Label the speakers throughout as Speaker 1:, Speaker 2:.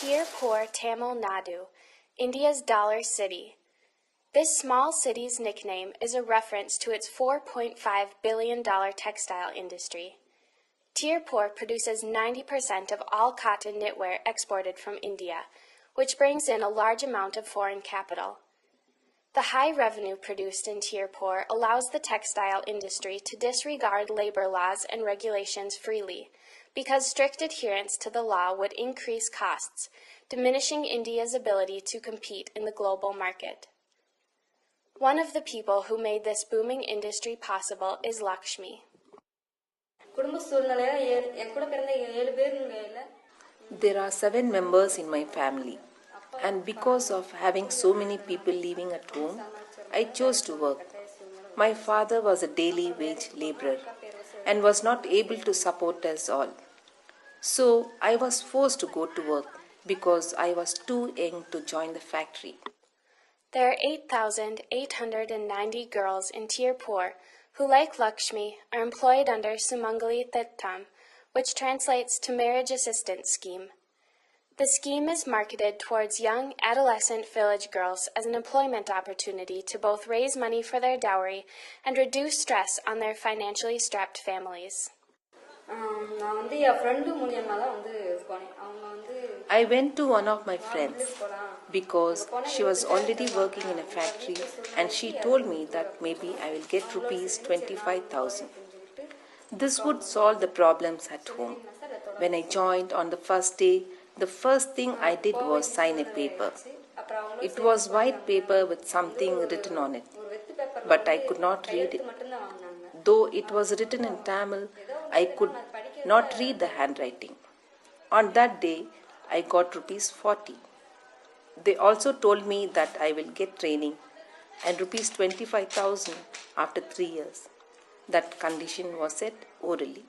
Speaker 1: Tirupur, Tamil Nadu, India's dollar city. This small city's nickname is a reference to its $4.5 billion textile industry. Tirupur produces 90% of all cotton knitwear exported from India, which brings in a large amount of foreign capital. The high revenue produced in Tirupur allows the textile industry to disregard labor laws and regulations freely, because strict adherence to the law would increase costs, diminishing India's ability to compete in the global market. One of the people who made this booming industry possible is Lakshmi.
Speaker 2: There are 7 members in my family, and because of having so many people living at home, I chose to work. My father was a daily wage laborer and was not able to support us all. So I was forced to go to work because I was too young to join the factory.
Speaker 1: There are 8,890 girls in Tirupur who, like Lakshmi, are employed under Sumangali Thittam, which translates to Marriage Assistance Scheme. The scheme is marketed towards young, adolescent village girls as an employment opportunity to both raise money for their dowry and reduce stress on their financially strapped families.
Speaker 2: I went to one of my friends because she was already working in a factory and she told me that maybe I will get rupees 25,000. This would solve the problems at home. When I joined on the first day, the first thing I did was sign a paper. It was white paper with something written on it, but I could not read it. Though it was written in Tamil, I could not read the handwriting. On that day, I got rupees 40. They also told me that I will get training and rupees 25,000 after 3 years. That condition was set orally.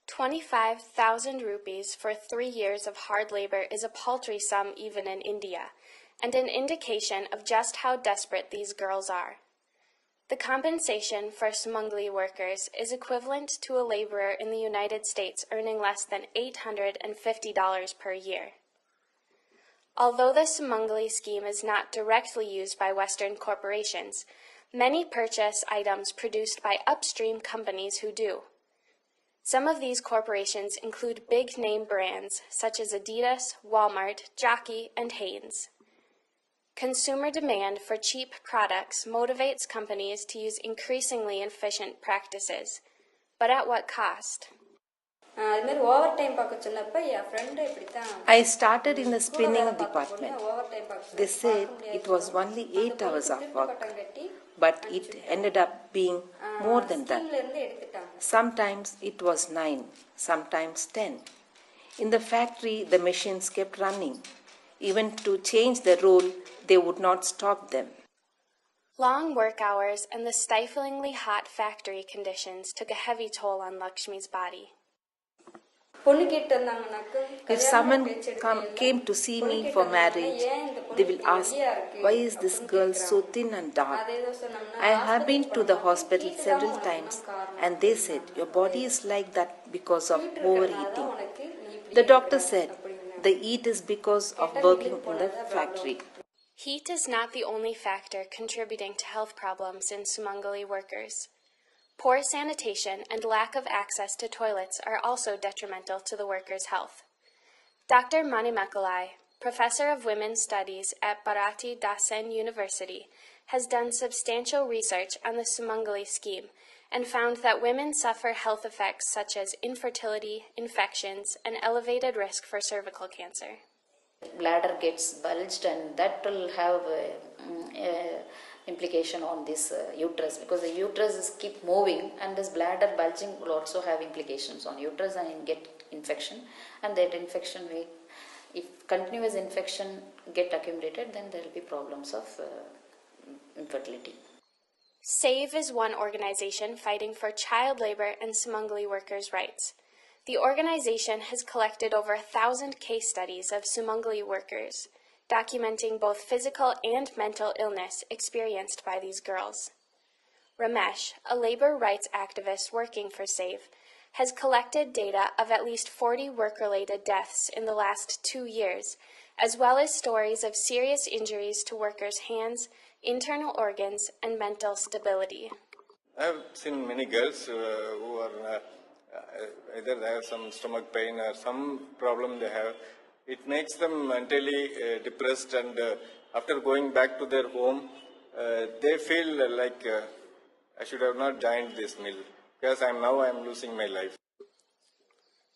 Speaker 1: 25,000 rupees for 3 years of hard labor is a paltry sum even in India, and an indication of just how desperate these girls are. The compensation for Sumangali workers is equivalent to a laborer in the United States earning less than $850 per year. Although the Sumangali scheme is not directly used by Western corporations, many purchase items produced by upstream companies who do. Some of these corporations include big-name brands such as Adidas, Walmart, Jockey, and Hanes. Consumer demand for cheap products motivates companies to use increasingly efficient practices, but at what cost?
Speaker 2: I started in the spinning department. They said it was only 8 hours of work, but it ended up being more than that. Sometimes it was 9, sometimes 10. In the factory, the machines kept running. Even to change the roll, they would not stop them.
Speaker 1: Long work hours and the stiflingly hot factory conditions took a heavy toll on Lakshmi's body.
Speaker 2: If someone came to see me for marriage, they will ask, why is this girl so thin and dark? I have been to the hospital several times and they said, your body is like that because of overeating. The doctor said, the heat is because of working in the factory.
Speaker 1: Heat is not the only factor contributing to health problems in Sumangali workers. Poor sanitation and lack of access to toilets are also detrimental to the workers' health. Dr. Manimekalai, professor of women's studies at Bharati Dasan University, has done substantial research on the Sumangali scheme and found that women suffer health effects such as infertility, infections, and elevated risk for cervical cancer.
Speaker 3: Bladder gets bulged and that will have implication on this uterus, because the uterus is keep moving and this bladder bulging will also have implications on uterus and get infection, and that infection may, if continuous infection get accumulated, then there will be problems of infertility.
Speaker 1: SAVE is one organization fighting for child labor and Sumangali workers' rights. The organization has collected over 1,000 case studies of Sumangali workers, documenting both physical and mental illness experienced by these girls. Ramesh, a labor rights activist working for SAVE, has collected data of at least 40 work-related deaths in the last 2 years, as well as stories of serious injuries to workers' hands, internal organs, and mental stability.
Speaker 4: I have seen many girls who are either they have some stomach pain or some problem they have. It makes them mentally depressed, and after going back to their home, they feel like I should have not joined this mill because I am losing my life.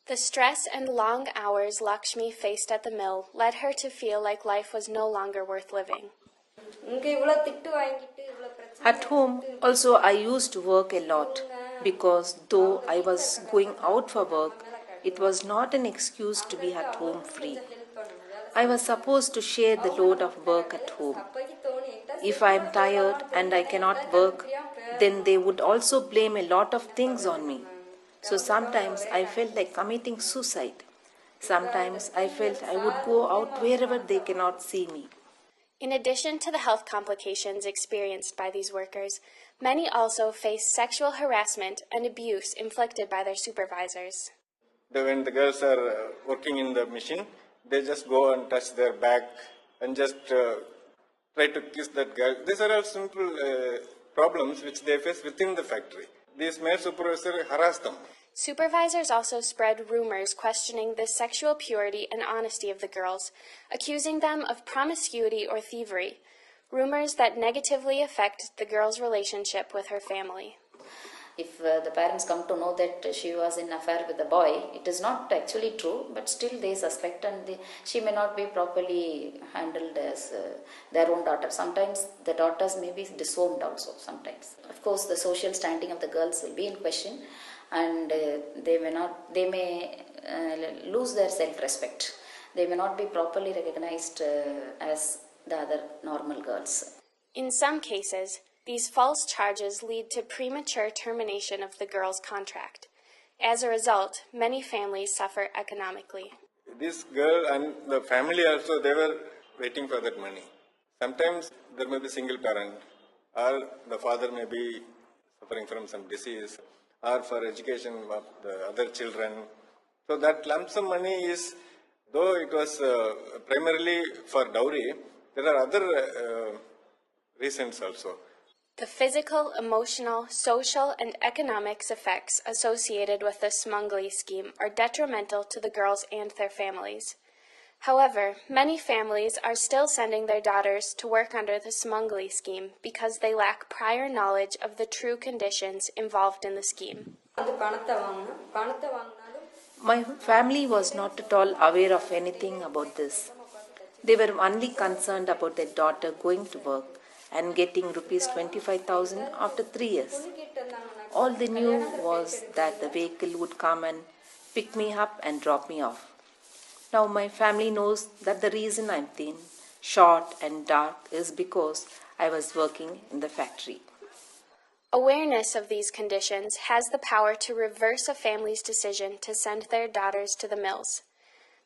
Speaker 1: The stress and long hours Lakshmi faced at the mill led her to feel like life was no longer worth living.
Speaker 2: At home, also, I used to work a lot because though I was going out for work, it was not an excuse to be at home free. I was supposed to share the load of work at home. If I am tired and I cannot work, then they would also blame a lot of things on me. So sometimes I felt like committing suicide. Sometimes I felt I would go out wherever they cannot see me.
Speaker 1: In addition to the health complications experienced by these workers, many also face sexual harassment and abuse inflicted by their supervisors.
Speaker 4: When the girls are working in the machine, they just go and touch their back and just try to kiss that girl. These are all simple problems which they face within the factory. These male supervisors harass them.
Speaker 1: Supervisors also spread rumors questioning the sexual purity and honesty of the girls, accusing them of promiscuity or thievery, rumors that negatively affect the girl's relationship with her family.
Speaker 3: If the parents come to know that she was in affair with the boy, it is not actually true, but still they suspect, and she may not be properly handled as their own daughter. Sometimes the daughters may be disowned also sometimes. Of course, the social standing of the girls will be in question, and they may lose their self-respect. They may not be properly recognized as the other normal girls.
Speaker 1: In some cases, these false charges lead to premature termination of the girl's contract. As a result, many families suffer economically.
Speaker 4: This girl and the family also, they were waiting for that money. Sometimes there may be single parent, or the father may be suffering from some disease, or for education of the other children. So that lump sum money is, though it was primarily for dowry, there are other reasons also.
Speaker 1: The physical, emotional, social, and economics effects associated with the Sumangali scheme are detrimental to the girls and their families. However, many families are still sending their daughters to work under the Sumangali scheme because they lack prior knowledge of the true conditions involved in the scheme.
Speaker 2: My family was not at all aware of anything about this. They were only concerned about their daughter going to work and getting rupees 25,000 after 3 years. All they knew was that the vehicle would come and pick me up and drop me off. Now my family knows that the reason I'm thin, short and dark is because I was working in the factory.
Speaker 1: Awareness of these conditions has the power to reverse a family's decision to send their daughters to the mills.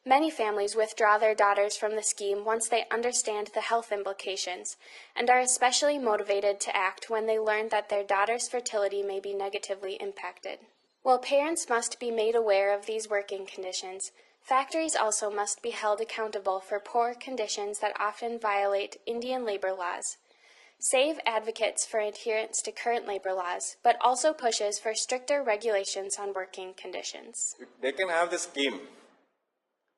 Speaker 1: Many families withdraw their daughters from the scheme once they understand the health implications, and are especially motivated to act when they learn that their daughter's fertility may be negatively impacted. While parents must be made aware of these working conditions, factories also must be held accountable for poor conditions that often violate Indian labor laws. SAVE advocates for adherence to current labor laws, but also pushes for stricter regulations on working conditions.
Speaker 4: They can have the scheme,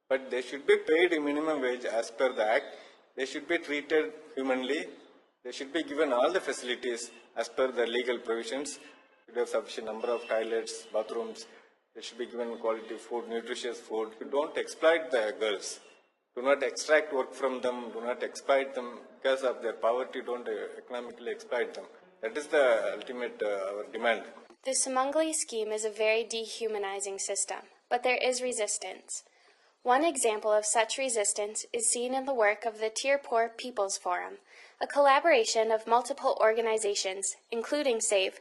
Speaker 4: but they should be paid a minimum wage as per the Act. They should be treated humanly. They should be given all the facilities as per the legal provisions. They should have sufficient number of toilets, bathrooms. They should be given quality food, nutritious food. You don't exploit the girls. Do not extract work from them. Do not exploit them because of their poverty. Don't economically exploit them. That is the ultimate our demand.
Speaker 1: The Sumangali scheme is a very dehumanizing system, but there is resistance. One example of such resistance is seen in the work of the Tirupur People's Forum, a collaboration of multiple organizations, including SAVE,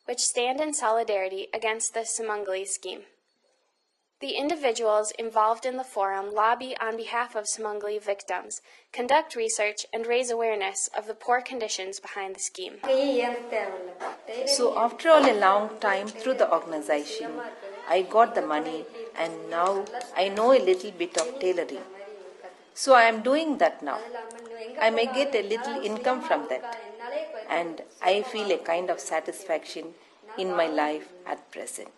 Speaker 1: which stand in solidarity against the Sumangali scheme. The individuals involved in the forum lobby on behalf of Sumangali victims, conduct research, and raise awareness of the poor conditions behind the scheme.
Speaker 2: So after all a long time through the organization, I got the money and now I know a little bit of tailoring. So I am doing that now. I may get a little income from that, and I feel a kind of satisfaction in my life at present.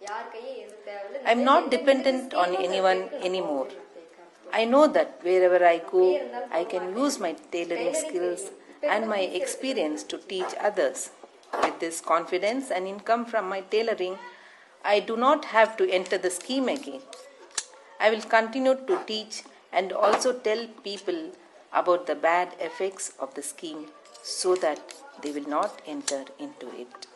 Speaker 2: I am not dependent on anyone anymore. I know that wherever I go, I can use my tailoring skills and my experience to teach others. With this confidence and income from my tailoring, I do not have to enter the scheme again. I will continue to teach and also tell people about the bad effects of the scheme so that they will not enter into it.